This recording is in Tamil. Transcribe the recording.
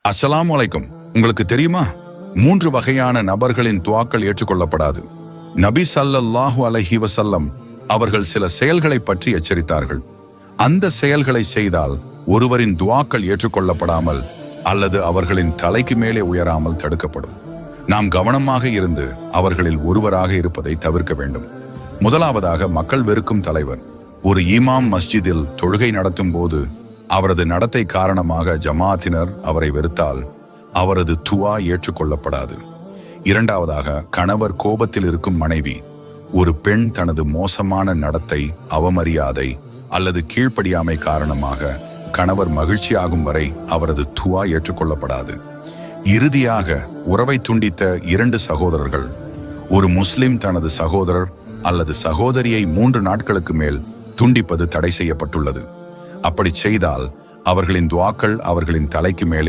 அஸ்ஸலாமு அலைக்கும். உங்களுக்கு தெரியுமா, 3 வகையான நபர்களின் துஆக்கள் ஏற்றுக்கொள்ளப்படாது. நபி ஸல்லல்லாஹு அலைஹி வஸல்லம் அவர்கள் சில செயல்களை பற்றி எச்சரித்தார்கள். அந்த செயல்களை செய்தால் ஒருவரின் துஆக்கள் ஏற்றுக்கொள்ளப்படாமல் அல்லது அவர்களின் தலைக்கு மேலே உயராமல் தடுக்கப்படும். நாம் கவனமாக இருந்து அவர்களில் ஒருவராக இருப்பதை தவிர்க்க வேண்டும். முதலாவதாக, மக்கள் வெறுக்கும் தலைவர். ஒரு இமாம் மஸ்ஜிதில் தொழுகை நடத்தும் போது அவரது நடத்தை காரணமாக ஜமாத்தினர் அவரை வெறுத்தால் அவரது துஆ ஏற்றுக்கொள்ளப்படாது. இரண்டாவதாக, கணவர் கோபத்தில் இருக்கும் மனைவி. ஒரு பெண் தனது மோசமான நடத்தை, அவமரியாதை அல்லது கீழ்ப்படியாமை காரணமாக கணவர் மகிழ்ச்சியாகும் வரை அவரது துஆ ஏற்றுக்கொள்ளப்படாது. இறுதியாக, உறவை துண்டித்த 2 சகோதரர்கள். ஒரு முஸ்லிம் தனது சகோதரர் அல்லது சகோதரியை 3 நாட்களுக்கு மேல் துண்டிப்பது தடை செய்யப்பட்டுள்ளது. அப்படி செய்தால் அவர்களின் துஆக்கள் அவர்களின் தலைக்கு மேலே